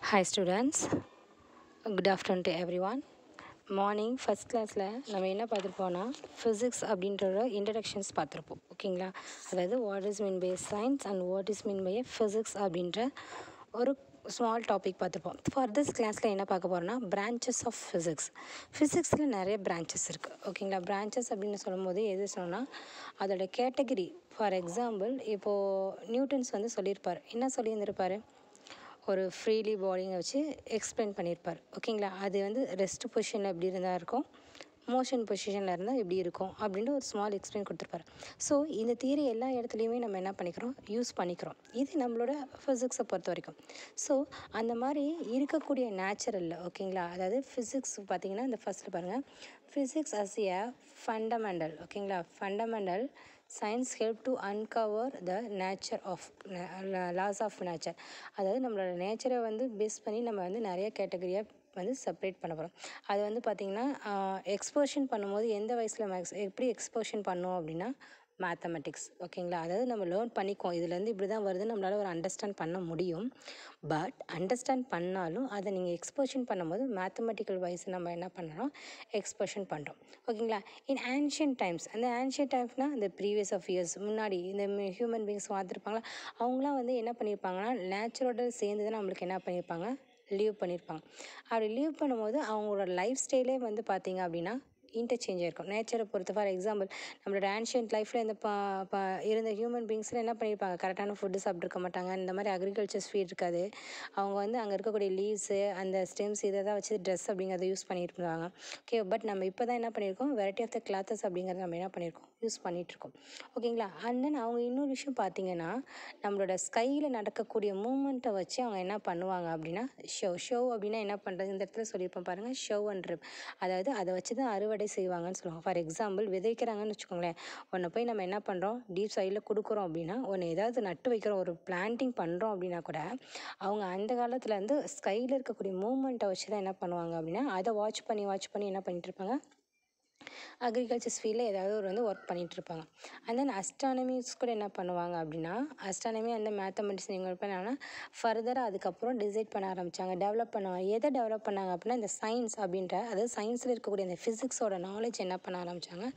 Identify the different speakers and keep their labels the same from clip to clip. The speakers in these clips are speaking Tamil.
Speaker 1: Hi students, good afternoon to everyone. Morning first கிளாஸில் நம்ம என்ன பார்த்துருப்போம்னா ஃபிசிக்ஸ் அப்படின்ற இன்ட்ரடக்ஷன்ஸ் பார்த்துருப்போம். ஓகேங்களா? அதாவது what is mean by science and what is mean by physics அப்படின்ற ஒரு ஸ்மால் டாபிக் பார்த்துருப்போம். ஃபார் திஸ் கிளாஸில் என்ன பார்க்க போகிறோம்னா பிரான்ச்சஸ் ஆஃப் ஃபிசிக்ஸ். ஃபிசிக்ஸில் நிறைய பிரான்ச்சஸ் இருக்குது. ஓகேங்களா? பிரான்ச்சஸ் அப்படின்னு சொல்லும்போது எது சொன்னால் அதோட கேட்டகிரி. ஃபார் எக்ஸாம்பிள் இப்போது நியூட்டன்ஸ் வந்து சொல்லியிருப்பார். என்ன சொல்லியிருந்திருப்பார்? ஒரு ஃப்ரீலி பாடிங்கை வச்சு எக்ஸ்பிளைன் பண்ணியிருப்பார். ஓகேங்களா? அது வந்து ரெஸ்ட் பொசிஷனில் எப்படி இருந்தால் இருக்கும், மோஷன் பொசிஷனில் இருந்தால் எப்படி இருக்கும் அப்படின்ட்டு ஒரு ஸ்மால் எக்ஸ்பிளைன் கொடுத்துருப்பாரு. ஸோ இந்த தியரி எல்லா இடத்துலையுமே நம்ம என்ன பண்ணிக்கிறோம், யூஸ் பண்ணிக்கிறோம். இது நம்மளோட ஃபிசிக்ஸை பொறுத்த வரைக்கும். ஸோ அந்த மாதிரி இருக்கக்கூடிய நேச்சுரலில் ஓகேங்களா, அதாவது ஃபிசிக்ஸ் பார்த்திங்கன்னா இந்த ஃபஸ்ட்டில் பாருங்கள், ஃபிசிக்ஸ் அஸ் எ ஃபண்டமெண்டல். ஓகேங்களா? Fundamental science help to uncover the nature of laws of nature. அதாவது நம்மளோட நேச்சரை வந்து பேஸ் பண்ணி நம்ம வந்து நிறைய கேட்டகரியாக வந்து செப்பரேட் பண்ண போகிறோம். அது வந்து பார்த்திங்கன்னா எக்ஸ்போஷன் பண்ணும்போது எந்த வயசில் எப்படி எக்ஸ்போஷன் பண்ணோம் அப்படின்னா மேத்தமெட்டிக்ஸ். ஓகேங்களா? அதாவது நம்ம லேர்ன் பண்ணிக்குவோம், இதுலேருந்து இப்படி தான் வருதுன்னு நம்மளால் ஒரு அண்டர்ஸ்டாண்ட் பண்ண முடியும். பட் அண்டர்ஸ்டாண்ட் பண்ணாலும் அதை நீங்கள் எக்ஸ்போஷன் பண்ணும்போது மேத்தமெட்டிக்கல் வைஸ் நம்ம என்ன பண்ணுறோம், எக்ஸ்போஷன் பண்ணுறோம். ஓகேங்களா? இன் ஆன்ஷியன்ட் டைம்ஸ், அந்த ஆன்ஷியன்ட் டைம்ஸ்னால் இந்த ப்ரீவியஸ் ஆஃப் இயர்ஸ் முன்னாடி இந்த ஹியூமன் பீங்ஸ் பார்த்துருப்பாங்களா, அவங்களாம் வந்து என்ன பண்ணியிருப்பாங்கன்னா நேச்சரோட சேர்ந்து தான் நம்மளுக்கு என்ன பண்ணியிருப்பாங்க, லீவ் பண்ணியிருப்பாங்க. அப்படி லீவ் பண்ணும்போது அவங்களோட லைஃப் ஸ்டைலே வந்து பார்த்திங்க அப்படின்னா இன்டர்சேஞ்ச் ஆகிருக்கும் நேச்சரை பொறுத்து. ஃபார் எக்ஸாம்பிள் நம்மளோட ஆன்ஷியன்ட் லைஃப்பில் இந்த இருந்த ஹியூமன் பீங்ஸில் என்ன பண்ணியிருப்பாங்க, கரெக்டான ஃபுட்டு சாப்பிட்ருக்க மாட்டாங்க, இந்த மாதிரி அக்ரிகல்ச்சர்ஸ் ஃபீட் இருக்காது. அவங்க வந்து அங்கே இருக்கக்கூடிய லீவ்ஸு அந்த ஸ்டெம்ஸ் இதை தான் வச்சு ட்ரெஸ் அப்படிங்கிறத யூஸ் பண்ணியிருப்பாங்க. ஓகே, பட் நம்ம இப்போ தான் என்ன பண்ணியிருக்கோம், வெரைட்டி ஆஃப் த கிளாத்தஸ் அப்படிங்கிறத நம்ம என்ன பண்ணியிருக்கோம், யூஸ் பண்ணிகிட்ருக்கோம். ஓகேங்களா? அண்ட் தென் அவங்க இன்னொரு விஷயம் பார்த்திங்கன்னா நம்மளோட ஸ்கையில் நடக்கக்கூடிய மூமெண்ட்டை வச்சு அவங்க என்ன பண்ணுவாங்க அப்படின்னா ஷோ அப்படின்னா என்ன பண்ணுறது, இந்த இடத்துல சொல்லியிருப்போம் பாருங்கள், ஷோ அண்ட் ரிப். அதாவது அதை வச்சு தான் அறுவடை செய்வாங்கன்னு சொல்லுவாங்க. ஃபார் எக்ஸாம்பிள் விதைக்கிறாங்கன்னு வச்சுக்கோங்களேன், ஒன்றை போய் நம்ம என்ன பண்ணுறோம், டீப் சைடில் கொடுக்குறோம் அப்படின்னா, ஒன்று ஏதாவது நட்டு வைக்கிறோம், ஒரு பிளான்டிங் பண்ணுறோம் அப்படின்னா கூட அவங்க அந்த காலத்தில் வந்து ஸ்கையில் இருக்கக்கூடிய மூமெண்ட்டை வச்சு தான் என்ன பண்ணுவாங்க அப்படின்னா அதை வாட்ச் பண்ணி என்ன பண்ணிகிட்டு இருப்பாங்க, அக்ரிகல்ச்சர்ஸ் ஃபீல்டில் ஏதாவது ஒரு வந்து ஒர்க் பண்ணிகிட்ருப்பாங்க. அண்ட் தென் அஸ்ட்ரானமிஸ் கூட என்ன பண்ணுவாங்க அப்படின்னா, அஸ்ட்ரானமி அந்த மேத்தமெட்டிக்ஸ் நீங்கள் என்னன்னா ஃபர்தராக அதுக்கப்புறம் டிசைட் பண்ண ஆரம்பித்தாங்க, டெவலப் பண்ணுவாங்க. எதை டெவலப் பண்ணாங்க அப்படின்னா இந்த சயின்ஸ் அப்படின்ற, அதாவது சயின்ஸில் இருக்கக்கூடிய அந்த ஃபிசிக்ஸோட நாலேஜ் என்ன பண்ண ஆரம்பித்தாங்க,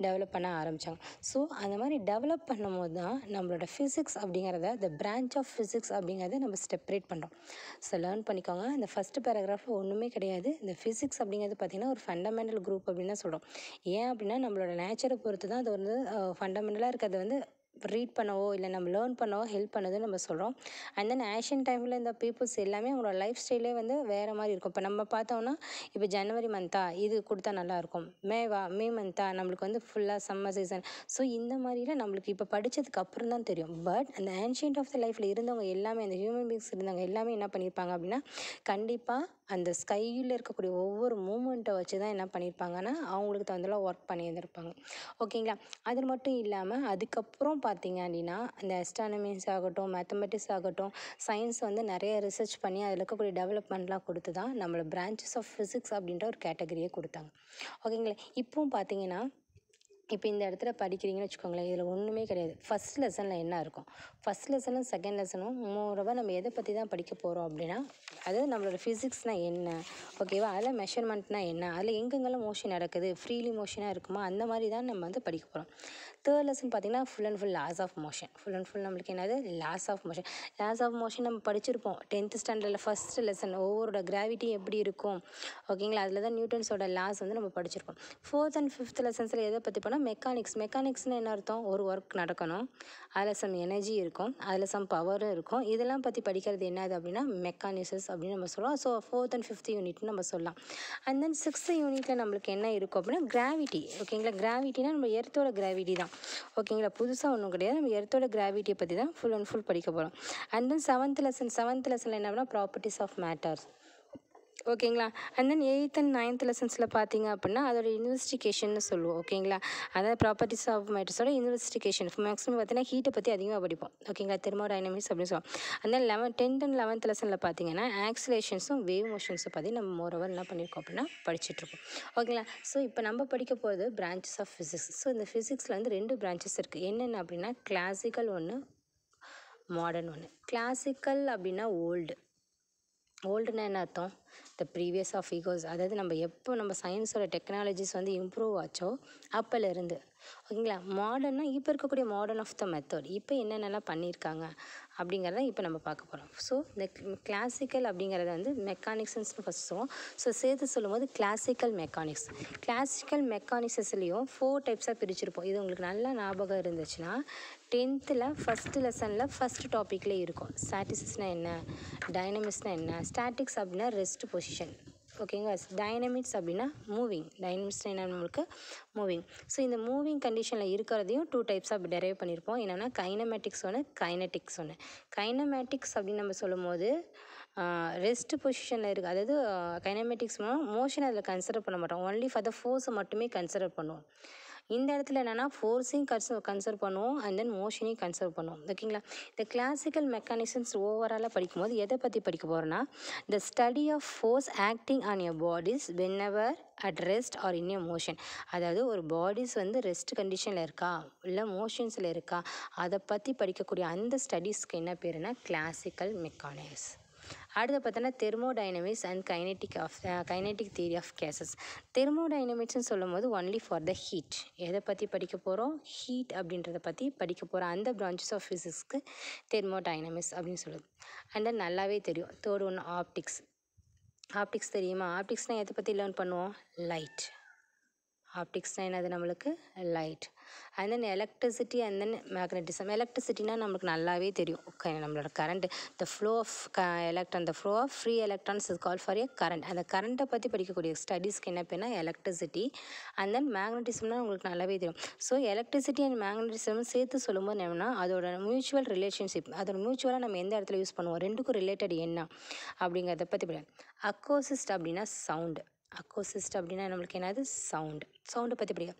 Speaker 1: டெவலப் பண்ண ஆரம்பித்தாங்க. ஸோ அந்த மாதிரி டெவலப் பண்ணும்போது தான் நம்மளோட ஃபிசிக்ஸ் அப்படிங்கிறத, த பிரான்ச் ஆஃப் ஃபிசிக்ஸ் அப்படிங்கிறத நம்ம செப்பரேட் பண்ணுறோம். ஸோ லேர்ன் பண்ணிக்கோங்க. இந்த ஃபஸ்ட்டு பேராகிராஃபில் ஒன்றுமே கிடையாது. இந்த ஃபிசிக்ஸ் அப்படிங்கிறது பார்த்திங்கன்னா ஒரு ஃபண்டமெண்டல் குரூப் அப்படின்னு தான் சொல்கிறோம். ஏன் அப்படின்னா நம்மளோட நேச்சரை பொறுத்து தான் அது வந்து ஃபண்டமெண்டலாக இருக்கிறது வந்து ரீட் பண்ணவோ இல்லை நம்ம லேர்ன் பண்ணவோ ஹெல்ப் பண்ணுதுன்னு நம்ம சொல்கிறோம். அண்ட் தென் ஆன்ஷியன்ட் டைமில் இந்த பீப்புள்ஸ் எல்லாமே அவங்களோட லைஃப் ஸ்டைலே வந்து வேறு மாதிரி இருக்கும். இப்போ நம்ம பார்த்தோம்னா இப்போ ஜனவரி மந்த்தா இது கொடுத்தா நல்லாயிருக்கும், மே மந்த்தா நம்மளுக்கு வந்து ஃபுல்லாக சம்மர் சீசன். ஸோ இந்த மாதிரிலாம் நம்மளுக்கு இப்போ படித்ததுக்கு அப்புறம் தான் தெரியும். பட் அந்த ஆன்ஷியன்ட் ஆஃப் த லைஃப்பில் இருந்தவங்க எல்லாமே, அந்த ஹியூமன் பீங்ஸ் இருந்தவங்க எல்லாமே என்ன பண்ணியிருப்பாங்க அப்படின்னா கண்டிப்பாக அந்த ஸ்கையில் இருக்கக்கூடிய ஒவ்வொரு மூமெண்ட்டை வச்சு தான் என்ன பண்ணியிருப்பாங்கன்னா அவங்களுக்கு தகுந்தலாம் ஒர்க் பண்ணியிருந்திருப்பாங்க. ஓகேங்களா? அது மட்டும் இல்லாமல் அதுக்கப்புறம் பார்த்திங்க அப்படின்னா இந்த அஸ்ட்ரானமிஸ் ஆகட்டும், மேத்தமெட்டிக்ஸ் ஆகட்டும், சயின்ஸ் வந்து நிறைய ரிசர்ச் பண்ணி அதில் இருக்கக்கூடிய டெவலப்மெண்ட்லாம் கொடுத்து தான் நம்மளை பிரான்ச்சஸ் ஆஃப் ஃபிசிக்ஸ் அப்படின்ற ஒரு கேட்டகரியே கொடுத்தாங்க. ஓகேங்களா? இப்போவும் பார்த்திங்கன்னா இப்போ இந்த இடத்துல படிக்கிறீங்கன்னு வச்சுக்கோங்களேன், இதில் ஒன்றுமே கிடையாது. ஃபஸ்ட் லெசனில் என்ன இருக்கும், ஃபஸ்ட் லெசனும் செகண்ட் லெசனும் மோரோவர் நம்ம எதை பற்றி தான் படிக்க போகிறோம் அப்படின்னா, அதாவது நம்மளோட ஃபிசிக்ஸ்னால் என்ன, ஓகேவா, அதில் மெஷர்மெண்ட்னால் என்ன, அதில் எங்கெங்கெல்லாம் மோஷன் நடக்குது, ஃப்ரீலி மோஷனாக இருக்குமா, அந்த மாதிரி தான் நம்ம வந்து படிக்க போகிறோம். தேர்ட் லெசன் பார்த்திங்கன்னா full and full laws of motion. Full and full நம்மளுக்கு என்னது, laws of motion. Laws of motion நம்ம படிச்சிருப்போம் 10th ஸ்டாண்டர்டில் ஃபஸ்ட்டு லெசன், ஒவ்வொருட கிராவிட்டி எப்படி இருக்கும். ஓகேங்களா? அதில் தான் நியூட்டன்ஸோட லாஸ் வந்து நம்ம படிச்சிருப்போம். 4th and 5th லெசன்ஸில் எதை பற்றி போனால் மெக்கானிக்ஸ்னால் என்ன அர்த்தம், ஒரு ஒர்க் நடக்கணும், அதில் சம் எனர்ஜி இருக்கும், அதில் சம் பவரும் இருக்கும். இதெல்லாம் பற்றி படிக்கிறது என்னது அப்படின்னா மெக்கானிசஸ் அப்படின்னு நம்ம சொல்லுவோம். ஸோ 4th and 5th யூனிட்னு நம்ம சொல்லலாம். அண்ட் தென் 6th யூனிட்டில் நம்மளுக்கு என்ன இருக்கும் அப்படின்னா கிராவிட்டி. ஓகேங்களா? கிராவிட்டினா நம்ம எர்த்தோட கிராவிட்டி தான். ஓகேங்களா? புதுசாக ஒன்றும் கிடையாது, நம்ம எர்த்தோட கிராவிட்டியை பற்றி தான் ஃபுல் அண்ட் ஃபுல் படிக்க போகிறோம். அண்ட் தென் செவன்த் லெசனில் என்ன அப்படின்னா ப்ராப்பர்ட்டிஸ் ஆஃப் மேட்டர்ஸ். ஓகேங்களா? And then 8th and 9th லெசன்ஸில் பார்த்திங்க அப்படின்னா அதோட இன்வெஸ்டிகேஷன்னு சொல்லுவோம். ஓகேங்களா? அதாவது ப்ராப்பர்ட்டிஸ் ஆஃப் மேட்டர்ஸோட இன்வெஸ்டிகேஷன் மேக்ஸிமம் பார்த்தீங்கன்னா ஹீட்டை பற்றி அதிகமாக படிப்போம். ஓகேங்களா? தெர்மோடைனமிக்ஸ் அப்படின்னு சொல்லுவோம். அந்த 10th and 11th லெசனில் பார்த்தீங்கன்னா ஆக்சிலேஷன்ஸும் வேவ் மோஷன்ஸை பற்றி நம்ம மோரோவர் என்ன பண்ணியிருக்கோம் அப்படின்னா படிச்சுட்ருக்கோம். ஓகேங்களா? ஸோ இப்போ நம்ம படிக்க போகிறது பிரான்ச்சஸ் ஆஃப் ஃபிசிக்ஸ். ஸோ இந்த ஃபிசிக்ஸில் வந்து 2 பிரான்ச்சஸ் இருக்குது. என்னென்ன அப்படின்னா கிளாசிக்கல் ஒன்று, மாடர்ன் ஒன்று. கிளாசிக்கல் அப்படின்னா ஓல்டு, ஓல்டுன்னா என்ன அர்த்தம்? The previous of egos. அதாவது நம்ம எப்போ நம்ம சயின்ஸோட டெக்னாலஜிஸ் வந்து இம்ப்ரூவ் ஆச்சோ அப்போலேருந்து, ஓகேங்களா. மாடர்னா இப்போ இருக்கக்கூடிய மாடர்ன் ஆஃப் த மெத்தட் இப்போ என்னென்னலாம் பண்ணியிருக்காங்க அப்படிங்கிறத இப்போ நம்ம பார்க்க போகிறோம். ஸோ இந்த கிளாசிக்கல் அப்படிங்கிறத வந்து மெக்கானிக்ஸ்ன்னு ஃபஸ்ட் சொல்லுவோம். ஸோ சேர்த்து சொல்லும்போது கிளாசிக்கல் மெக்கானிக்ஸஸ்லேயும் 4 டைப்ஸாக பிரிச்சிருப்போம். இது உங்களுக்கு நல்லா ஞாபகம் இருந்துச்சுன்னா 10th ஃபஸ்ட்டு லெசனில் ஃபஸ்ட்டு டாப்பிக்கில் இருக்கும். ஸ்டாட்டிஸ்டிக்ஸ்னால் என்ன, டைனமிக்ஸ்னால் என்ன. ஸ்டாட்டிக்ஸ் அப்படின்னா ரெஸ்ட் பொசிஷன், ஓகேங்க. டைனமிக்ஸ் அப்படின்னா டைனமிக்ஸ்னால் என்ன, நம்மளுக்கு மூவிங். ஸோ இந்த மூவிங் கண்டிஷனில் இருக்கிறதையும் 2 டைப்ஸாக டெரைவ் பண்ணியிருப்போம். என்னென்னா கைனமேட்டிக்ஸ் ஒன்று, கைனட்டிக்ஸ் ஒன்று. கைனமேட்டிக்ஸ் அப்படின்னு நம்ம சொல்லும் போது ரெஸ்ட் பொசிஷனில் இருக்குது. அதாவது கைனமேட்டிக்ஸ் மோஷன் அதில் கன்சிடர் பண்ண மாட்டோம். ஒன்லி ஃபார் த ஃபோர்ஸை மட்டுமே கன்சிடர் பண்ணுவோம். இந்த இடத்துல என்னென்னா ஃபோர்ஸையும் கன்சர்வ் பண்ணுவோம் அண்ட் தென் மோஷனையும் கன்சர்வ் பண்ணுவோம், ஓகேங்களா. இந்த கிளாசிக்கல் மெக்கானிசம்ஸ் ஓவராலாக படிக்கும்போது எதை பற்றி படிக்க போகிறோன்னா, the study of force acting on your bodies whenever at rest or in a motion. அதாவது ஒரு பாடிஸ் வந்து ரெஸ்ட் கண்டிஷனில் இருக்கா இல்லை மோஷன்ஸில் இருக்கா, அதை பற்றி படிக்கக்கூடிய அந்த ஸ்டடீஸ்க்கு என்ன பேருனா கிளாசிக்கல் மெக்கானிக்ஸ். அடுத்து பார்த்தோன்னா thermodynamics and kinetic theory of gases. தெர்மோடைனமிக்ஸ்னு சொல்லும் போது ஒன்லி ஃபார் த ஹீட். எதை பற்றி படிக்க போகிறோம்? ஹீட் அப்படின்றத பற்றி படிக்க போகிறோம். அந்த பிரான்ச்சஸ் ஆஃப் ஃபிசிக்ஸ்க்கு தெர்மோடைனமிக்ஸ் அப்படின்னு சொல்லுது. அண்ட் தென் நல்லாவே தெரியும் தேர்ட் ஒன்று ஆப்டிக்ஸ் தெரியுமா? ஆப்டிக்ஸ்னால் எதை பற்றி லேர்ன் பண்ணுவோம்? லைட். ஆப்டிக்ஸ்னால் என்னது நம்மளுக்கு? Light. And then electricity and then magnetism. எலக்ட்ரிசிட்டினா நம்மளுக்கு நல்லாவே தெரியும். ஓகே, நம்மளோட current, the flow of the flow of free electrons is call for a current. அந்த கரண்ட்டை பற்றி படிக்கக்கூடிய ஸ்டடீஸ்க்கு என்ன பேர்னா எலக்ட்ரிசிட்டி. அண்ட் தென் மேக்னட்டிசம்னா உங்களுக்கு நல்லாவே தெரியும். ஸோ எலக்ட்ரிசிட்டி அண்ட் மேக்னட்டிசம் சேர்த்து சொல்லும்போது என்னன்னா அதோட மியூச்சுவல் ரிலேஷன்ஷிப், அதோட மியூச்சுவலாக நம்ம எந்த இடத்துல யூஸ் பண்ணுவோம், ரெண்டுக்கும் ரிலேட்டட் என்ன அப்படிங்கிறத பற்றி படிக்கலாம். அக்கோசிஸ்ட் அப்படின்னா சவுண்டு. அக்கோசிஸ்ட் அப்படின்னா நம்மளுக்கு என்னது? சவுண்டை பற்றி படிக்கும்.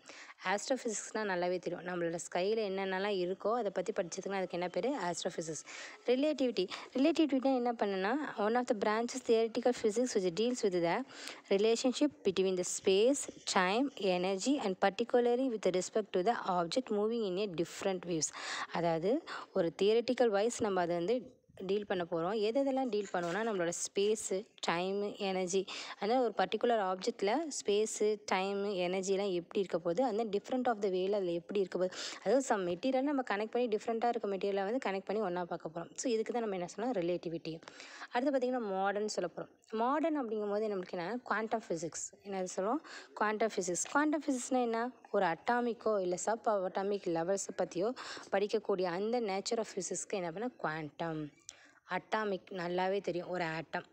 Speaker 1: ஆஸ்ட்ரோஃபிசிக்ஸ்னால் நல்லாவே தெரியும். நம்மளோட ஸ்கையில் என்னென்னலாம் இருக்கோ அதை பற்றி படிச்சதுக்குன்னா அதுக்கு என்ன பேர்? ஆஸ்ட்ரோஃபிசிக்ஸ். ரிலேட்டிவிட்டினா என்ன பண்ணுன்னா one of the branches theoretical physics which deals with the relationship between the space, time, energy and particularly with respect to the object moving in a different waves. அதாவது ஒரு தியரிட்டிக்கல் வைஸ் நம்ம அதை வந்து டீல் பண்ண போகிறோம். எதெல்லாம் டீல் பண்ணுவோன்னா நம்மளோட ஸ்பேஸு, டைமு, எனர்ஜி. அதனால் ஒரு பர்டிகுலர் ஆப்ஜெக்டில் ஸ்பேஸு, டைமு, எனர்ஜிலாம் எப்படி இருக்க போகுது, அந்த டிஃப்ரெண்ட் ஆஃப் த வேயில் அதில் எப்படி இருக்க போகுது. அதாவது சம் மெட்டீரியல் நம்ம கனெக்ட் பண்ணி டிஃப்ரெண்ட்டாக இருக்க மெட்டீரியலை வந்து கனெக்ட் பண்ணி ஒன்றா பார்க்க போகிறோம். ஸோ இதுக்கு தான் நம்ம என்ன சொல்லலாம்? ரிலேட்டிவிட்டி. அடுத்து பார்த்திங்கன்னா மாடர்ன் சொல்ல போகிறோம். மாடர்ன் அப்படிங்கும்போது நம்மளுக்கு என்ன? Quantum physics. என்னது சொல்லுவோம்? குவாண்டம் ஃபிசிக்ஸ்னால் என்ன? ஒரு அட்டாமிக்கோ இல்லை சப் அட்டாமிக் லெவல்ஸை பற்றியோ படிக்கக்கூடிய அந்த நேச்சர் ஆஃப் ஃபிசிக்ஸ்க்கு என்ன பண்ணால் குவாண்டம். அட்டாமிக் நல்லாவே தெரியும், ஒரு ஆட்டம்,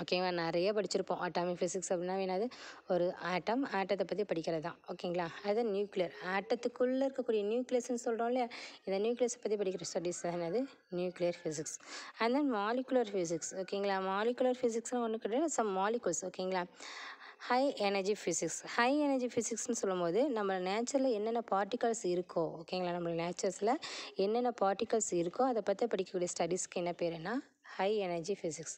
Speaker 1: ஓகேங்களா. நிறைய படிச்சிருப்போம். அட்டாமிக் ஃபிசிக்ஸ் அப்படின்னா என்னது? ஒரு ஆட்டத்தை பற்றி படிக்கிறது தான், ஓகேங்களா. அது நியூக்ளியர், ஆட்டத்துக்குள்ளே இருக்கக்கூடிய நியூக்ளியஸ்ன்னு சொல்கிறோம் இல்லையா, இந்த நியூக்ளியஸை பற்றி படிக்கிற ஸ்டடீஸ் தான் என்னது? Nuclear physics. And then molecular physics, ஓகேங்களா. மாலிகுலர் ஃபிசிக்ஸ்னால் ஒன்று கிடையாது, சம் மாலிகுல்ஸ், ஓகேங்களா. ஹை எனர்ஜி ஃபிசிக்ஸ்னு சொல்லும்போது நம்ம நேச்சரில் என்னென்ன பார்ட்டிகல்ஸ் இருக்கோ, ஓகேங்களா, நம்ம நேச்சர்ஸில் என்னென்ன பார்ட்டிகல்ஸ் இருக்கோ அதை பற்றி படிக்கக்கூடிய ஸ்டடீஸ்க்கு என்ன பேருன்னா high energy physics.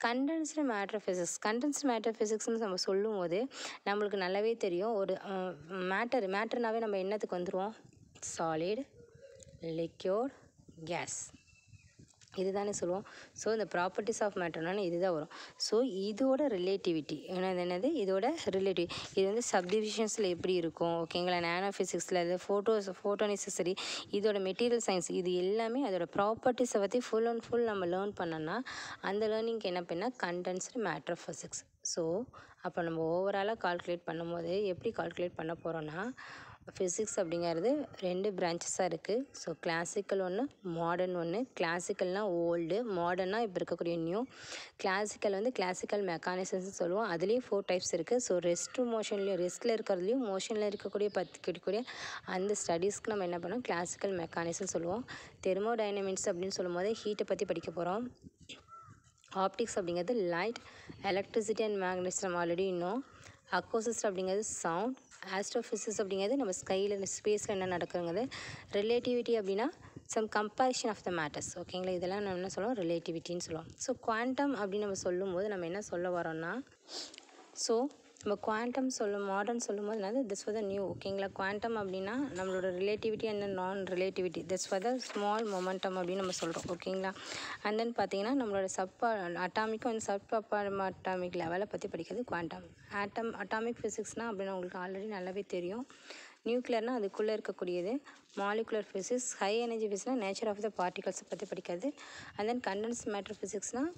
Speaker 1: Condensed matter ஃபிசிக்ஸ்னு நம்ம சொல்லும் போது நம்மளுக்கு நல்லாவே தெரியும். ஒரு மேட்டர்னாவே நம்ம என்னத்துக்கு வந்துடுவோம்? சாலிட், லிக்யூட், கேஸ், இதுதானே சொல்லுவோம். ஸோ இந்த ப்ராப்பர்ட்டிஸ் ஆஃப் மேட்டர்னால இதுதான் வரும். ஸோ இதோட ரிலேட்டிவிட்டி என்னது? இதோட ரிலேட்டிவ் இது வந்து சப்டிவிஷன்ஸில் எப்படி இருக்கும், ஓகேங்களா. நானோ ஃபிசிக்ஸில் இது ஃபோட்டோ நெசசரி, இதோட மெட்டீரியல் சயின்ஸ், இது எல்லாமே அதோட ப்ராப்பர்ட்டிஸை பற்றி ஃபுல் அண்ட் ஃபுல் நம்ம லேர்ன் பண்ணோன்னா அந்த லேர்னிங்க்கு என்ன பண்ணால் கண்டென்ஸ்டு மேட்டர் ஃபிசிக்ஸ். ஸோ அப்போ நம்ம ஓவராலாக கால்குலேட் பண்ணும்போது எப்படி கால்குலேட் பண்ண போகிறோன்னா, ஃபிசிக்ஸ் அப்படிங்கிறது 2 பிரான்ச்சஸாக இருக்குது. ஸோ கிளாசிக்கல் ஒன்று, மாடர்ன் ஒன்று. கிளாசிக்கல்னால் ஓல்டு, மாடர்னாக இப்போ இருக்கக்கூடிய நியூ. கிளாசிக்கல் வந்து கிளாசிக்கல் மெக்கானிசம்ஸ் சொல்லுவோம். அதுலேயும் 4 டைப்ஸ் இருக்குது. ஸோ ரெஸ்ட்டில் இருக்கிறதுலையும் மோஷனில் இருக்கக்கூடிய அந்த ஸ்டடீஸ்க்கு நம்ம என்ன பண்ணோம்? கிளாசிக்கல் மெக்கானிசம் சொல்லுவோம். தெர்மோடைனமிக்ஸ் அப்படின்னு சொல்லும் போது ஹீட்டை பற்றி படிக்க போகிறோம். ஆப்டிக்ஸ் அப்படிங்கிறது light, electricity and magnetism already இன்னும். அக்கோசிஸ்ட் அப்படிங்கிறது சவுண்ட். ஆஸ்ட்ரோஃபிசிக்ஸ் அப்படிங்கிறது நம்ம ஸ்பேஸில் என்ன நடக்குங்கிறது. ரிலேட்டிவிட்டி அப்படின்னா some comparison of the matters, ஓகேங்களா. இதெல்லாம் நம்ம என்ன சொல்லுவோம்? ரிலேட்டிவிட்டின்னு சொல்லுவோம். ஸோ குவாண்டம் அப்படின்னு நம்ம சொல்லும்போது நம்ம என்ன சொல்ல வரோன்னா, ஸோ நம்ம குவாண்டம் மாடர்ன் சொல்லும்போது என்னது திஸ் ஃபார் த நியூ, ஓகேங்களா. குவாண்டம் அப்படின்னா நம்மளோட ரிலேட்டிவிட்டி அண்ட் நான் relativity, this for the small momentum அப்படின்னு நம்ம சொல்கிறோம், ஓகேங்களா. அண்ட் தென் பார்த்தீங்கன்னா நம்மளோட அட்டாமிக்கும் வந்து அட்டாமிக் லெவலை பற்றி படிக்கிறது குவாண்டம். அட்டாமிக் ஃபிசிக்ஸ்னால் அப்படின்னு உங்களுக்கு ஆல்ரெடி நல்லாவே தெரியும். நியூக்ளியர்னால் அதுக்குள்ளே இருக்கக்கூடியது. மாலிகுலர் ஃபிசிக்ஸ், ஹை எனர்ஜி ஃபிசிக்ஸ்னால் நேச்சர் ஆஃப் த பார்ட்டிகல்ஸை பற்றி படிக்கிறது. அண்ட் தென் கண்டென்ஸ் மேட்டர் ஃபிசிக்ஸ்னால்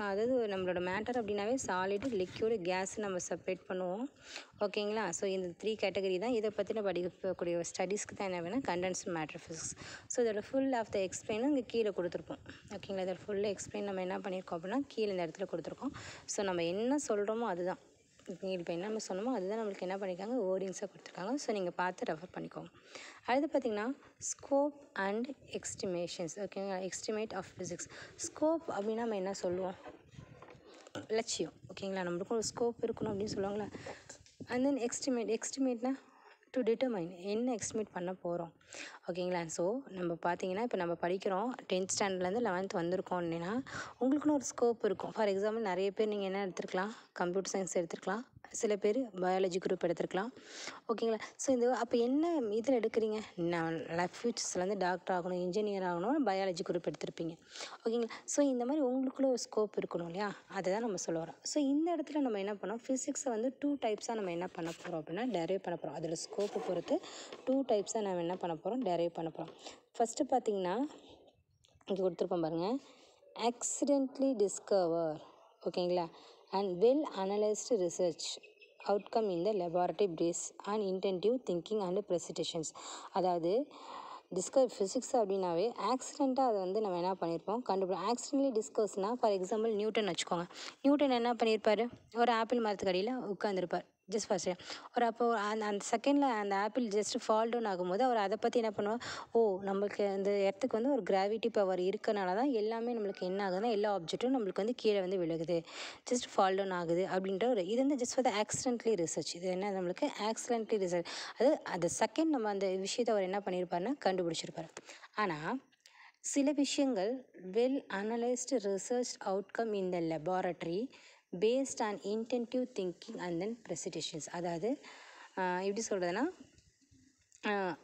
Speaker 1: அதாவது நம்மளோட மேட்டர் அப்படின்னாவே சாலிடு, லிக்யூடு, கேஸ் நம்ம செப்பரேட் பண்ணுவோம், ஓகேங்களா. ஸோ இந்த 3 கேட்டகரி தான் இதை பற்றின படிக்கக்கூடிய ஸ்டடீஸ்க்கு தான் என்ன வேணும், கண்டென்ஸ் மேட்டர் ஃபிசிக்ஸ். ஸோ இதோட ஃபுல் ஆஃப் த எக்ஸ்பிளைனும் இங்கே கீழே கொடுத்துருப்போம், ஓகேங்களா. இதோட ஃபுல் எக்ஸ்பிளைன் நம்ம என்ன பண்ணியிருக்கோம் அப்படின்னா கீழே இந்த இடத்துல கொடுத்துருக்கோம். ஸோ நம்ம என்ன சொல்கிறோமோ அதுதான், இப்போ என்ன நம்ம சொன்னோமோ அதுதான் நம்மளுக்கு என்ன பண்ணியிருக்காங்க, வேர்டிங்ஸாக கொடுத்துருக்காங்க. ஸோ நீங்கள் பார்த்து ரெஃபர் பண்ணிக்கோங்க. அடுத்து பார்த்திங்கன்னா ஸ்கோப் அண்ட் எஸ்டிமேஷன்ஸ், ஓகேங்களா. Estimate of physics. ஸ்கோப் அப்படின்னா நம்ம என்ன சொல்லுவோம், லட்சியம், ஓகேங்களா. நம்மளுக்கும் ஒரு ஸ்கோப் இருக்கணும் அப்படின்னு சொல்லுவாங்களே. அண்ட் தென் எஸ்டிமேட்னா டு டிட்டர்மைன், என்ன எஸ்டிமேட் பண்ண போகிறோம், ஓகேங்களா. ஸோ நம்ம பார்த்தீங்கன்னா இப்போ நம்ம படிக்கிறோம் 10th ஸ்டாண்டர்ட்லேருந்து 11th வந்திருக்கோம் அப்படின்னா உங்களுக்குன்னு ஒரு ஸ்கோப் இருக்கும். ஃபார் எக்ஸாம்பிள் நிறைய பேர் நீங்கள் என்ன எடுத்துருக்கலாம், கம்ப்யூட்டர் சயின்ஸ் எடுத்துருக்கலாம், சில பேர் பயாலஜி குரூப் எடுத்துருக்கலாம், ஓகேங்களா. ஸோ இந்த அப்போ என்ன இதில் எடுக்கிறீங்க, நான் ஃபியூச்சர்ஸில் வந்து டாக்டர் ஆகணும், இன்ஜினியர் ஆகணும், பயாலஜி குரூப் எடுத்திருப்பீங்க, ஓகேங்களா. ஸோ இந்த மாதிரி உங்களுக்குள்ள ஒரு ஸ்கோப் இருக்கணும் இல்லையா, அதை தான் நம்ம சொல்ல வரோம். ஸோ இந்த இடத்துல நம்ம என்ன பண்ணோம், ஃபிசிக்ஸை வந்து 2 டைப்ஸாக நம்ம என்ன பண்ண போகிறோம் அப்படின்னா டெரைவ் பண்ண போகிறோம். அதோட ஸ்கோப்பை பொறுத்து 2 டைப்ஸாக நம்ம என்ன பண்ண போகிறோம், டெரைவ் பண்ண போகிறோம். ஃபஸ்ட்டு பார்த்தீங்கன்னா இங்கே கொடுத்துருப்போம் பாருங்கள், ஆக்சிடென்ட்லி டிஸ்கவர், ஓகேங்களா, and well analyzed research outcome in the laboratory based on intentive thinking and presentations. அதாவது ஃபிசிக்ஸ் அப்படின்னாவே ஆக்சிடெண்ட்டாக அதை வந்து நம்ம என்ன பண்ணியிருப்போம், ஆக்சிடென்ட்லி டிஸ்கவர்ஸ்னால் ஃபார் எக்ஸாம்பிள் நியூட்டன் வச்சுக்கோங்க. நியூட்டன் என்ன பண்ணியிருப்பார், ஒரு ஆப்பிள் மரத்துக்கு அடியில் உட்காந்துருப்பார் ஜஸ்ட் ஃபர்ஸ்ட் அப்போ அந்த செகண்டில் அந்த ஆப்பிள் ஜஸ்ட் ஃபால் டவுன் ஆகும்போது அவர் அதை பற்றி என்ன பண்ணுவார், ஓ நம்மளுக்கு அந்த இடத்துக்கு வந்து ஒரு கிராவிட்டி பவர் இருக்கனால தான் எல்லாமே நம்மளுக்கு என்ன ஆகுதுன்னா எல்லா ஆப்ஜெக்ட்டும் நம்மளுக்கு வந்து கீழே வந்து விழுகுது, ஜஸ்ட் ஃபால் டவுன் ஆகுது அப்படின்ற ஒரு இது வந்து just for the accidentally research. இது என்ன நம்மளுக்கு ஆக்சிடென்ட்லி ரிசர்ச், அது செகண்ட் நம்ம அந்த விஷயத்தை அவர் என்ன பண்ணியிருப்பாருன்னா கண்டுபிடிச்சிருப்பார். ஆனால் சில விஷயங்கள் well analysed research outcome in the laboratory based on intuitive thinking and then presentations. அதாவது எப்படி சொல்கிறதுனா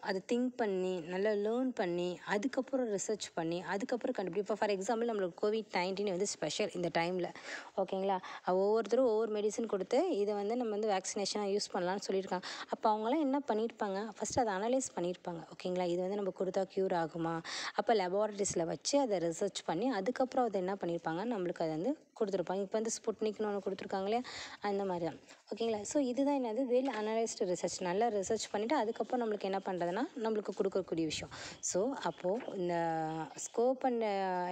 Speaker 1: அதை திங்க் பண்ணி நல்லா லேர்ன் பண்ணி அதுக்கப்புறம் ரிசர்ச் பண்ணி அதுக்கப்புறம் கண்டுபிடி. இப்போ ஃபார் எக்ஸாம்பிள் நம்மளுக்கு COVID-19 வந்து ஸ்பெஷல் இந்த டைமில், ஓகேங்களா. ஒவ்வொருத்தரும் ஒவ்வொரு மெடிசன் கொடுத்து இதை வந்து நம்ம வந்து வேக்சினேஷனாக யூஸ் பண்ணலான்னு சொல்லியிருக்காங்க. அப்போ அவங்களாம் என்ன பண்ணியிருப்பாங்க, ஃபஸ்ட்டு அதை அனலைஸ் பண்ணியிருப்பாங்க, ஓகேங்களா. இது வந்து நம்ம கொடுத்தா க்யூர் ஆகுமா, அப்போ லெபார்ட்டரிஸில் வச்சு அதை ரிசர்ச் பண்ணி அதுக்கப்புறம் அதை என்ன பண்ணியிருப்பாங்க, நம்மளுக்கு அதை வந்து கொடுத்துருப்பாங்க. இப்போ வந்து ஸ்புட்னிக்னு ஒன்று கொடுத்துருக்காங்களே அந்த மாதிரி தான், ஓகேங்களா. ஸோ இதுதான் என்னது வெல் அனலைஸ்டு ரிசர்ச், நல்லா ரிசர்ச் பண்ணிவிட்டு அதுக்கப்புறம் நம்மளுக்கு என்ன பண்ணுறதுனா நம்மளுக்கு கொடுக்கக்கூடிய விஷயம். ஸோ அப்போது இந்த ஸ்கோப் அண்ட்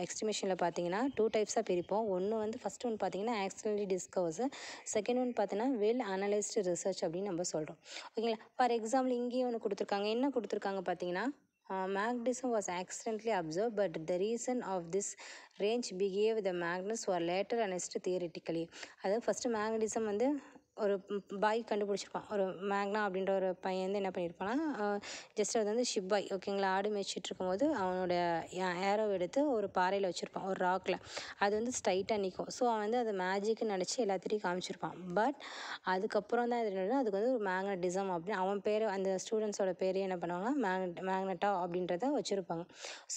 Speaker 1: எஸ்டிமேஷனில் பார்த்தீங்கன்னா 2 டைப்ஸாக பிரிப்போம். ஒன்று வந்து ஃபஸ்ட் ஒன்று பார்த்தீங்கன்னா ஆக்சிடென்ட்லி டிஸ்கவர்ஸ், செகண்ட் ஒன்று பார்த்தீங்கன்னா வெல் அனலைஸ்டு ரிசர்ச் அப்படின்னு நம்ம சொல்கிறோம், ஓகேங்களா. ஃபார் எக்ஸாம்பிள் இங்கேயும் ஒன்று கொடுத்துருக்காங்க, என்ன கொடுத்துருக்காங்க பார்த்தீங்கன்னா magnetism was accidentally observed but the reason of this range behave the magnets were later analyzed theoretically. அதாவது ஃபஸ்ட்டு மேக்னட்டிசம் வந்து ஒரு பாய் கண்டுபிடிச்சிருப்பான், ஒரு மேக்னா அப்படின்ற ஒரு பையன் வந்து என்ன பண்ணியிருப்பான்னா ஜஸ்ட் அது வந்து ஷிப் பாய், ஓகேங்களா. ஆடு மேய்ச்சிட்டு இருக்கும்போது அவனோட ஏரோ எடுத்து ஒரு பாறையில் வச்சுருப்பான், ஒரு ராக்கில். அது வந்து ஸ்ட்ரைட்டாக நிற்கும். ஸோ அவன் வந்து அதை மேஜிக்னு நினச்சி எல்லாத்திட்டையும் காமிச்சிருப்பான். பட் அதுக்கப்புறம் தான் இது அதுக்கு வந்து ஒரு மேக்னட்டிசம் அப்படின்னு அவன் பேர், அந்த ஸ்டூடெண்ட்ஸோட பேரே என்ன பண்ணுவாங்க, மேக்னட்டா அப்படின்றத வச்சுருப்பாங்க.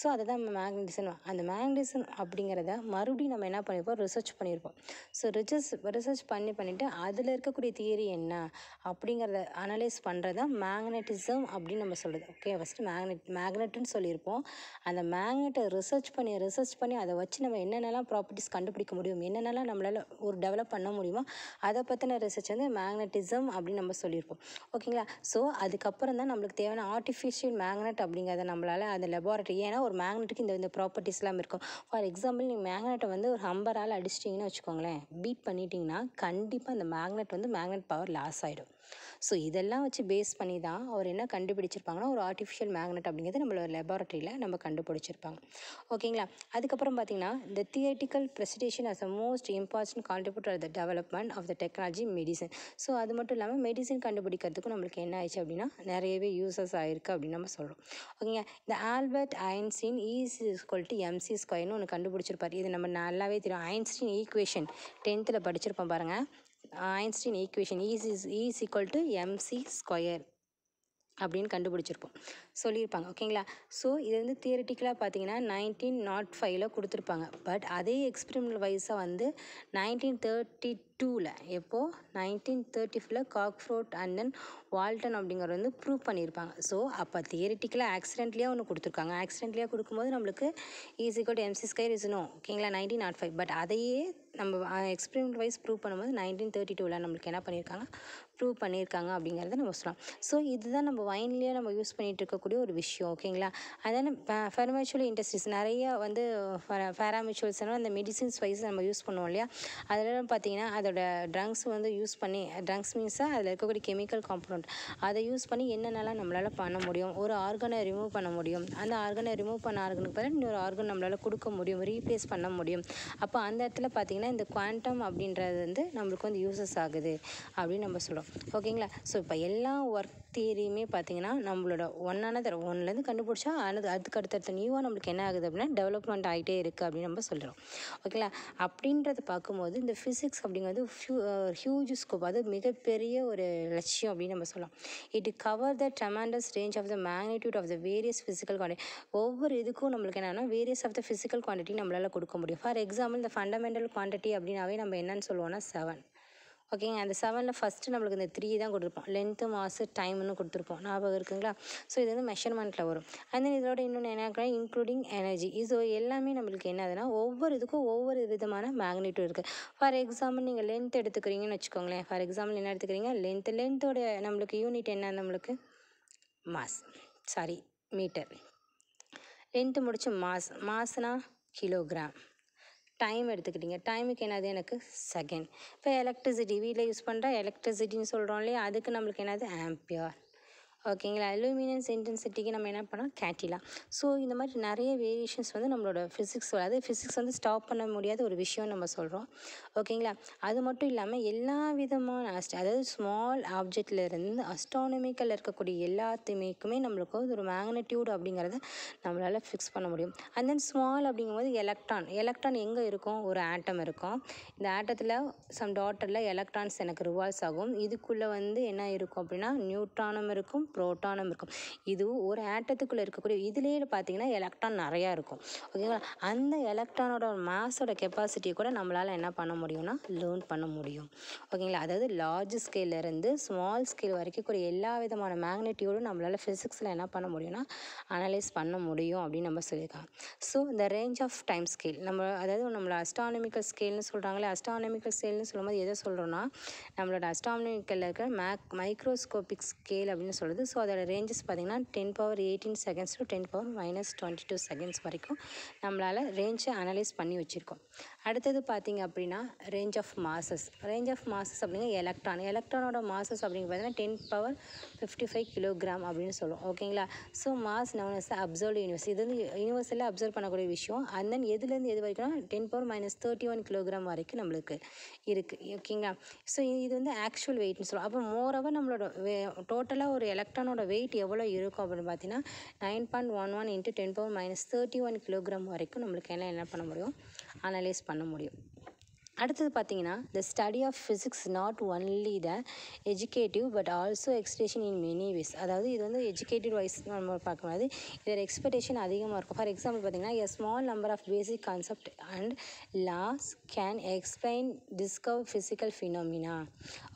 Speaker 1: ஸோ அதை தான் நம்ம மேக்னட்டிசம். அந்த மேக்னட்டிசம் அப்படிங்கிறத மறுபடியும் நம்ம என்ன பண்ணியிருப்போம், ரிசர்ச் பண்ணியிருப்போம். ஸோ ரிசர்ச் பண்ணிவிட்டு அதில் இருக்கக்கூடிய தியரி என்ன அப்படிங்கிறத அனலைஸ் பண்ணுறது தான் மேக்னட்டிசம் அப்படின்னு நம்ம சொல்கிறது, ஓகே. ஃபஸ்ட்டு மேக்னெட்டுன்னு சொல்லியிருப்போம். அந்த மேக்னெட்டை ரிசர்ச் பண்ணி அதை வச்சு நம்ம என்னென்னலாம் ப்ராப்பர்ட்டிஸ் கண்டுபிடிக்க முடியும், என்னென்னலாம் நம்மளால் ஒரு டெவலப் பண்ண முடியுமோ அதை பற்றின ரிசர்ச் வந்து மேக்னட்டிசம் அப்படின்னு நம்ம சொல்லியிருப்போம், ஓகேங்களா. ஸோ அதுக்கப்புறம் தான் நம்மளுக்கு தேவையான ஆர்டிஃபிஷியல் மேக்னெட் அப்படிங்கிறத நம்மளால் அந்த லெபார்ட்டரி, ஏன்னா ஒரு மேக்னெட்டுக்கு இந்த ப்ராப்பர்ட்டிஸ்லாம் இருக்கும். ஃபார் எக்ஸாம்பிள் நீங்கள் மேக்னெட்டை வந்து ஒரு ஹம்பரால் அடிச்சிட்டிங்கன்னு வச்சுக்கோங்களேன், பீட் பண்ணிட்டீங்கன்னா கண்டிப்பாக அந்த மேக்னெட் வந்து மேக்னெட் பவர் லாஸ் ஆகிடும். ஸோ இதெல்லாம் வச்சு பேஸ் பண்ணி தான் அவர் என்ன கண்டுபிடிச்சிருப்பாங்கன்னா ஒரு ஆர்டிஃபிஷியல் மேக்னெட் அப்படிங்கிறது நம்மளோட லெபார்ட்டரியில் நம்ம கண்டுபிடிச்சிருப்பாங்க, ஓகேங்களா. அதுக்கப்புறம் பார்த்தீங்கன்னா இந்த theoretical presentation as a most important contributor the development of the technology medicine. So அது மட்டும் இல்லாமல் மெடிசன் கண்டுபிடிக்கிறதுக்கும் நம்மளுக்கு என்ன ஆயிடுச்சு அப்படின்னா நிறையவே யூசஸ் ஆகிருக்கு அப்படின்னு நம்ம சொல்கிறோம், ஓகேங்க. இந்த ஆல்பர்ட் ஐன்ஸ்டீன் E=mc² ஒன்று கண்டுபிடிச்சிருப்பார். இது நம்ம நல்லாவே தெரியும், ஐன்ஸ்டீன் ஈக்குவேஷன் 10th படிச்சிருப்போம் பாருங்கள். Einstein equation is equal to MC square அப்படின்னு கண்டுபிடிச்சிருப்போம், சொல்லியிருப்பாங்க. ஓகேங்களா? ஸோ இது வந்து தியரிட்டிக்கலாக பார்த்தீங்கன்னா 1905 கொடுத்துருப்பாங்க. பட் அதே எக்ஸ்பெரிமெண்டல் வைஸாக வந்து 1932 எப்போது 1935 காக்ஃப்ரோட் அண்ட் தென் வால்டன் அப்படிங்கிறது வந்து ப்ரூவ் பண்ணியிருப்பாங்க. ஸோ அப்போ தியரிட்டிக்கலாக ஆக்சிடென்ட்லியாக ஒன்று கொடுத்துருக்காங்க. ஆக்சிடென்ட்லியாக கொடுக்கும்போது நம்மளுக்கு is equal to MC square is no. ஓகேங்களா? 1905. பட் அதையே நம்ம எக்ஸ்பெரிமெண்ட் வைஸ் ப்ரூவ் பண்ணும்போது 1932 நம்மளுக்கு என்ன பண்ணியிருக்காங்க, ப்ரூவ் பண்ணியிருக்காங்க அப்படிங்கிறத நம்ம சொல்லலாம். ஸோ இதுதான் நம்ம வைன்லேயே நம்ம யூஸ் பண்ணிகிட்டு இருக்கக்கூடிய ஒரு விஷயம். ஓகேங்களா? அதான ஃபெர்மேச்சுவல் இண்டஸ்ட்ரீஸ் நிறைய வந்து ஃபேராமிச்சுவல்ஸ்னால் அந்த மெடிசின்ஸ் வைஸ் நம்ம யூஸ் பண்ணுவோம் இல்லையா? அதெல்லாம் பார்த்தீங்கன்னா அதோட ட்ரங்க்ஸ் வந்து யூஸ் பண்ணி, ட்ரங்க்ஸ் மீன்ஸாக அதில் இருக்கக்கூடிய கெமிக்கல் காம்பவுண்ட் அதை யூஸ் பண்ணி என்னென்னலாம் நம்மளால் பண்ண முடியும், ஒரு ஆர்கனை ரிமூவ் பண்ண முடியும், அந்த ஆர்கனை ரிமூவ் பண்ண ஆர்கனுக்கு பதில் இன்னொரு ஆர்கன் நம்மளால் கொடுக்க முடியும், ரீப்ளேஸ் பண்ண முடியும். அப்போ அந்த இடத்துல பார்த்தீங்கன்னா இந்த குவாண்டம் அப்படின்றது வந்து நம்மளுக்கு வந்து யூசஸ் ஆகுது அப்படின்னு நம்ம சொல்கிறோம். ஓகேங்களா? ஸோ இப்போ எல்லா ஒர்க் தியரியுமே பார்த்தீங்கன்னா நம்மளோட ஒன்லேருந்து கண்டுபிடிச்சா அதுக்கு அடுத்தடுத்த நியூவாக நம்மளுக்கு என்ன ஆகுது அப்படின்னா டெவலப்மெண்ட் ஆகிட்டே இருக்குது அப்படின்னு நம்ம சொல்கிறோம். ஓகேங்களா? அப்படின்றத பார்க்கும்போது இந்த ஃபிசிக்ஸ் அப்படிங்கிறது ஹியூஜ் ஸ்கோப், அது மிகப்பெரிய ஒரு லட்சியம் அப்படின்னு நம்ம சொல்லலாம். It cover the tremendous range of the magnitude of the various physical quantity. ஒவ்வொரு இதுக்கும் நம்மளுக்கு என்னென்னா various of the physical quantity நம்மளால் கொடுக்க முடியும். ஃபார் எக்ஸாம்பிள் இந்த ஃபண்டமெண்டல் குவான்டிட்டி அப்படின்னாவே நம்ம என்னன்னு சொல்லுவோம்னா 7. ஓகேங்க? அந்த 7ல் ஃபஸ்ட்டு நம்மளுக்கு இந்த 3 தான் கொடுத்துருப்போம். லென்த்து, மாஸு, டைம்னு கொடுத்துருப்போம். ஞாபகம் இருக்குங்களா? ஸோ இது வந்து மெஷர்மெண்ட்டில் வரும். அண்ட் தென் இதோட இன்னொன்று என்ன இன்க்ளூடிங் எனர்ஜி. இது எல்லாமே நம்மளுக்கு என்னதுன்னா ஒவ்வொரு இதுக்கும் ஒவ்வொரு விதமான மேக்னிடியூட் இருக்குது. ஃபார் எக்ஸாம்பிள் நீங்கள் லென்த் எடுத்துக்கிறீங்கன்னு வச்சுக்கோங்களேன். ஃபார் எக்ஸாம்பிள் என்ன எடுத்துக்கிறீங்க, லென்த்தோட நம்மளுக்கு யூனிட் என்ன, நம்மளுக்கு மாஸ், சாரி மீட்டர். லென்த்து முடிச்சு மாஸ்னா கிலோகிராம். டைம் எடுத்துக்கிட்டிங்க, டைமுக்கு என்னது எனக்கு செகண்ட். இப்போ எலக்ட்ரிசிட்டி வீட்டில் யூஸ் பண்ணுற எலக்ட்ரிசிட்டின்னு சொல்கிறோம் இல்லையா, அதுக்கு நம்மளுக்கு என்னது ஆம்பியர். ஓகேங்களா? லூமினன்ஸ் இன்டென்சிட்டிக்கு நம்ம என்ன பண்ணோம், கேட்டிலா. ஸோ இந்த மாதிரி நிறைய வேரியேஷன்ஸ் வந்து நம்மளோட ஃபிசிக்ஸ், அதாவது ஃபிசிக்ஸ் வந்து ஸ்டாப் பண்ண முடியாத ஒரு விஷயம் நம்ம சொல்கிறோம். ஓகேங்களா? அது மட்டும் இல்லாமல் எல்லா விதமான அதாவது ஸ்மால் ஆப்ஜெக்ட்லேருந்து அஸ்ட்ரானமிக்கல் இருக்கக்கூடிய எல்லாத்தையுமே நம்மளுக்கு ஒரு மேக்னிடியூட் அப்படிங்கிறத நம்மளால் ஃபிக்ஸ் பண்ண முடியும். அண்ட் தென் ஸ்மால் அப்படிங்கும்போது எலக்ட்ரான் எங்கே இருக்கும், ஒரு ஆட்டம் இருக்கும். இந்த ஆட்டத்தில் சம் டாட்டரில் எலக்ட்ரான்ஸ் எனக்கு ரிவால்வ்ஸ் ஆகும். இதுக்குள்ளே வந்து என்ன இருக்கும் அப்படின்னா நியூட்ரானும் இருக்கும், புரோட்டானும் இருக்கும். இது ஒரு ஆட்டத்துக்குள்ளே இருக்கக்கூடிய இதுலேயே பார்த்தீங்கன்னா எலக்ட்ரான் நிறையா இருக்கும். ஓகேங்களா? அந்த எலக்ட்ரானோட மாஸோட கெப்பாசிட்டியை கூட நம்மளால் என்ன பண்ண முடியும்னா லேர்ன் பண்ண முடியும். ஓகேங்களா? அதாவது லார்ஜ் ஸ்கேல்லேருந்து ஸ்மால் ஸ்கேல் வரைக்கும் கூடிய எல்லா விதமான மேக்னிடியூடும் நம்மளால் ஃபிசிக்ஸில் என்ன பண்ண முடியும்னா அனலைஸ் பண்ண முடியும் அப்படின்னு நம்ம சொல்லியிருக்காங்க. ஸோ இந்த ரேஞ்ச் ஆஃப் டைம் ஸ்கேல் அதாவது நம்மளோட அஸ்ட்ரானமிக்கல் ஸ்கேல்னு சொல்கிறாங்களே, அஸ்ட்ரானமிக்கல் ஸ்கேல்னு சொல்லும்போது எதை சொல்கிறோன்னா நம்மளோட அஸ்ட்ரானமிக்கலில் இருக்கிற மைக்ரோஸ்கோபிக் ஸ்கேல் அப்படின்னு சொல்கிறது. ஸோ அதோட ரேஞ்சஸ் பார்த்திங்கன்னா 10^18 செகண்ட்ஸ் டு 10^-22 செகண்ட்ஸ் வரைக்கும் நம்மளால் ரேஞ்சை அனலைஸ் பண்ணி வச்சுருக்கோம். அடுத்தது பார்த்திங்க அப்படின்னா ரேஞ்ச் ஆஃப் மாசஸ் அப்படிங்கிற எலக்ட்ரானோட மாசஸ் அப்படிங்க பார்த்தீங்கன்னா 10^55 கிலோகிராம் அப்படின்னு சொல்லுவோம். ஓகேங்களா? So mass known as observed universe, இது வந்து யூனிவர்ஸில் அப்சர்வ் பண்ணக்கூடிய விஷயம். அண்ட் தென் எதுலேருந்து எது வரைக்கும்னா 10^-31 கிலோகிராம் வரைக்கும் நம்மளுக்கு இருக்குது. ஓகேங்களா? ஸோ இது வந்து ஆக்சுவல் வெயிட்னு சொல்லுவோம். அப்போ மோரோவர் நம்மளோட டோட்டலாக ஒரு எலக்ட்ரானோட வெயிட் எவ்வளோ இருக்கும் அப்படின்னு பார்த்தீங்கன்னா 9.11 × 10^-31 கிலோகிராம் வரைக்கும் நம்மளுக்கு என்ன பண்ண முடியும், அனலைஸ் பண்ண முடியும். அடுத்தது பார்த்தீங்கன்னா the study of physics not only the educative but also expectation in many ways. அதாவது இது வந்து எஜுகேட்டிவ் வைஸ் நம்ம பார்க்கும்போது இதோட எக்ஸ்பெக்டேஷன் அதிகமாக இருக்கும். ஃபார் எக்ஸாம்பிள் பார்த்தீங்கன்னா a small number of basic concept and laws can explain discover physical phenomena.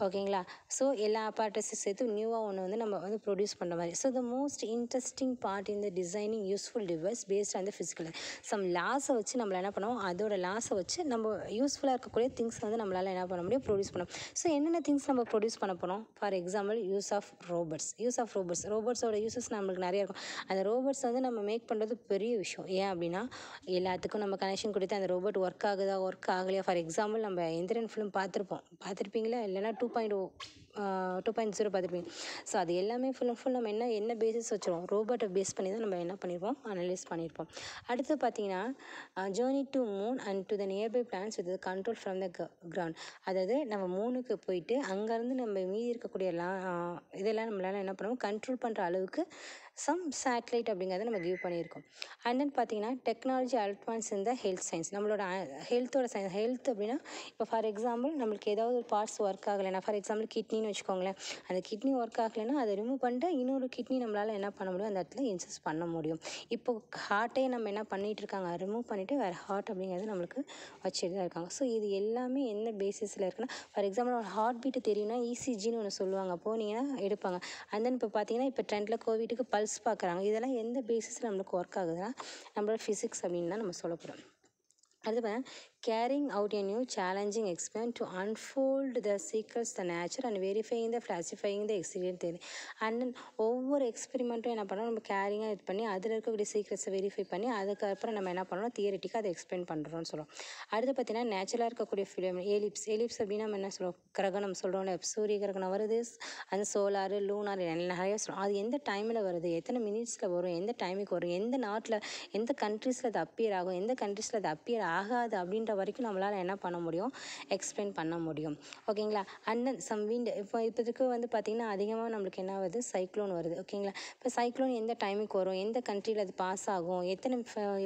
Speaker 1: ஓகேங்களா? ஸோ எல்லா பார்ட்டிஸும் சேர்த்து நியூவாக ஒன்று வந்து நம்ம வந்து ப்ரொடியூஸ் பண்ணுற மாதிரி. So the most interesting part in the designing useful device based on the physical some லாஸை வச்சு நம்மளை என்ன பண்ணுவோம், அதோட லாஸை வச்சு நம்ம யூஸ்ஃபுல்லாக இருக்கக்கூடிய திங்ஸ் வந்து நம்மளால் என்ன பண்ண முடியும், ப்ரொடியூஸ் பண்ண. ஸோ என்னென்ன திங்ஸ் நம்ம ப்ரொடியூஸ் பண்ண போகிறோம், ஃபார் எக்ஸாம்பிள் யூஸ் ஆஃப் ரோபோட்ஸோட யூஸஸ் நம்மளுக்கு நிறைய இருக்கும். அந்த ரோபோட்ஸ் வந்து நம்ம மேக் பண்ணுறது பெரிய விஷயம். ஏன் அப்படின்னா எல்லாத்துக்கும் நம்ம கனெக்ஷன் கொடுத்து அந்த ரோபோட் ஒர்க் ஆகுதா ஒர்க் ஆகலையா. ஃபார் எக்ஸாம்பிள் நம்ம எந்திரன் ஃபிலிம் பார்த்துருப்பீங்களா, இல்லைனா 2.0 பார்த்துருப்பீங்க. ஸோ அது எல்லாமே ஃபுல் நம்ம என்ன பேசிஸ் வச்சுருவோம், ரோபோட்டை பேஸ் பண்ணி தான் நம்ம என்ன பண்ணியிருப்போம், அனலைஸ் பண்ணியிருப்போம். அடுத்து பார்த்தீங்கன்னா journey to Moon and to the nearby plans with control from the ground. அதாவது நம்ம மூணுக்கு போயிட்டு அங்கேருந்து நம்ம மீதி இருக்கக்கூடிய இதெல்லாம் நம்மளால் என்ன பண்ணுவோம், கண்ட்ரோல் பண்ணுற அளவுக்கு சம் சேட்டலைட் அப்படிங்கிறத நம்ம கிவ் பண்ணியிருக்கோம். அண்ட் தென் பார்த்தீங்கன்னா டெக்னாலஜி அட்வான்ஸ் இந்த ஹெல்த் சயின்ஸ், நம்மளோட ஹெல்த்தோட சயின்ஸ். ஹெல்த் அப்படின்னா இப்போ ஃபார் எக்ஸாம்பிள் நம்மளுக்கு ஏதாவது ஒரு பார்ட்ஸ் ஒர்க் ஆகலைன்னா, ஃபார் எக்ஸாம்பிள் கிட்னின்னு வச்சுக்கோங்களேன், அந்த கிட்னி ஒர்க் ஆகலைன்னா அதை ரிமூவ் பண்ணிட்டு இன்னொரு கிட்னி நம்மளால் என்ன பண்ண முடியும், அந்த இடத்துல இன்சஸ் பண்ண முடியும். இப்போ ஹார்ட்டே நம்ம என்ன பண்ணிகிட்டு இருக்காங்க, ரிமூவ் பண்ணிவிட்டு வேறு ஹார்ட் அப்படிங்கிறது நம்மளுக்கு வச்சுட்டு தான் இருக்காங்க. ஸோ இது எல்லாமே என்ன பேசிஸில் இருக்குன்னா, ஃபார் எக்ஸாம்பிள் ஒரு ஹார்ட் பீட்டு தெரியும்னா இசிஜின்னு ஒன்று சொல்லுவாங்க, போனீங்கன்னா எடுப்பாங்க. அண்ட் தென் இப்போ பார்த்தீங்கன்னா இப்போ ட்ரெண்டில் கோவிட்டுக்கு பல்ஸ் பார்க்குறாங்க. இதெல்லாம் எந்த பேசிஸில் நம்மளுக்கு ஒர்க் ஆகுதுன்னா நம்மளோட ஃபிசிக்ஸ் அப்படின்னு தான் நம்ம சொல்ல போகிறோம். அடுத்து carrying out a new challenging experiment to unfold the secrets the nature and verifying the classifying the experience theory. And then ஒவ்வொரு எக்ஸ்பெரிமெண்ட்டும் என்ன பண்ணோம், நம்ம கேரிங்காக இது பண்ணி அதில் இருக்கக்கூடிய சீக்ரெட்ஸை வெரிஃபை பண்ணி அதுக்கப்புறம் நம்ம என்ன பண்ணணும், தியரிட்டிக்காக அதை எக்ஸ்பிளைன் பண்ணுறோம்னு சொல்லுவோம். அடுத்து பார்த்தீங்கன்னா நேச்சுரலாக இருக்கக்கூடிய ஃபிலிம் எலிப்ஸ் அப்படின்னா நம்ம என்ன சொல்லுவோம், கிரகணம் சொல்கிறோம்ல, சூரிய கிரகணம் வருது, அந்த சோலாரு லூனார் நிறைய சொல்லுவோம். அது எந்த டைமில் வருது, எத்தனை மினிட்ஸில் வரும், எந்த டைமுக்கு வரும், எந்த நாட்டில் எந்த கண்ட்ரீஸில் அது அப்பியர் ஆகும், எந்த கண்ட்ரீஸில் அது அப்பியர் ஆகாது அப்படின்ற வரைக்கும் நம்மளால் என்ன பண்ண முடியும், எக்ஸ்பிளைன் பண்ண முடியும். ஓகேங்களா. அண்ட் தென் சம் விண்ட், இப்போதுக்கு பார்த்திங்கன்னா அதிகமாக நம்மளுக்கு என்ன வருது, சைக்ளோன் வருது. ஓகேங்களா. இப்போ சைக்ளோன் எந்த டைமுக்கு வரும், எந்த கண்ட்ரியில் அது பாஸ் ஆகும்,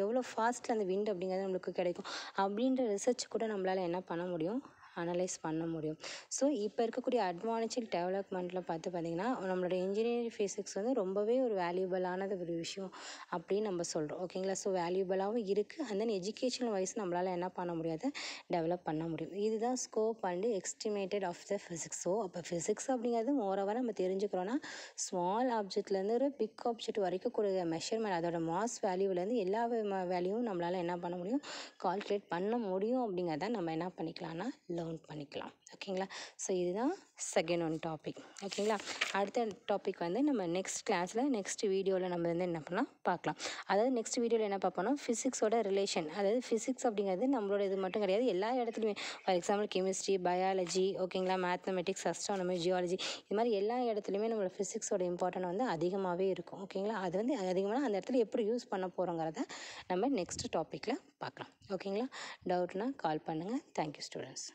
Speaker 1: எவ்வளோ ஃபாஸ்ட்டில் அந்த விண்ட் அப்படிங்கிறது நம்மளுக்கு கிடைக்கும் அப்படின்ற ரிசர்ச் கூட நம்மளால் என்ன பண்ண முடியும், அனலைஸ் பண்ண முடியும். ஸோ இப்போ இருக்கக்கூடிய அட்வான்ஸ்டு டெவலப்மெண்ட்டில் பார்த்திங்கன்னா நம்மளோட இன்ஜினியரிங் ஃபிசிக்ஸ் ரொம்பவே ஒரு வேல்யூபிளானது ஒரு விஷயம் அப்படின்னு நம்ம சொல்கிறோம். ஓகேங்களா. ஸோ வேல்யூபிளாகவும் இருக்குது. அண்ட் தென் எஜுகேஷனல் வைஸ் நம்மளால் என்ன பண்ண முடியாது, டெவலப் பண்ண முடியும். இதுதான் scope and estimated of the physics. So அப்போ ஃபிசிக்ஸ் அப்படிங்கிறது மோரோவர் நம்ம தெரிஞ்சுக்கிறோன்னா ஸ்மால் ஆப்ஜெக்ட்லேருந்து ஒரு பிக் ஆப்ஜெக்ட் வரைக்கும் கூடிய மெஷர்மெண்ட், அதோட மாஸ் வேல்யூவிலேருந்து எல்லா வேல்யூவும் நம்மளால் என்ன பண்ண முடியும், கால்குலேட் பண்ண முடியும். அப்படிங்கிறத நம்ம என்ன பண்ணிக்கலாம்னா லேர்ன் பண்ணிக்கலாம். ஓகேங்களா. ஸோ இதுதான் செகண்ட் ஒன் டாபிக். ஓகேங்களா. அடுத்த டாபிக் நம்ம நெக்ஸ்ட் கிளாஸில் நெக்ஸ்ட் வீடியோவில் நம்ம என்ன பண்ணலாம் பார்க்கலாம். அதாவது நெக்ஸ்ட் வீடியோவில் என்ன பார்ப்போம்னா ஃபிசிக்ஸோட ரிலேஷன், அதாவது ஃபிசிக்ஸ் அப்படிங்கிறது நம்மளோட இது மட்டும் கிடையாது, எல்லா இடத்துலையுமே. ஃபார் எக்ஸாம்பிள் கெமிஸ்ட்ரி, பயாலஜி, ஓகேங்களா, மேத்தமெட்டிக்ஸ், அஸ்ட்ரானமி, ஜியாலஜி, இது மாதிரி எல்லா இடத்துலையுமே நம்மளோட ஃபிசிக்ஸோட இம்பார்ட்டன்ட் அதிகமாகவே இருக்கும். ஓகேங்களா. அது அதிகமாக அந்த இடத்துல எப்படி யூஸ் பண்ண போகிறோங்கிறத நம்ம நெக்ஸ்ட் டாப்பிக்கில் பார்க்கலாம். ஓகேங்களா. டவுட்னா கால் பண்ணுங்கள். Thank you students.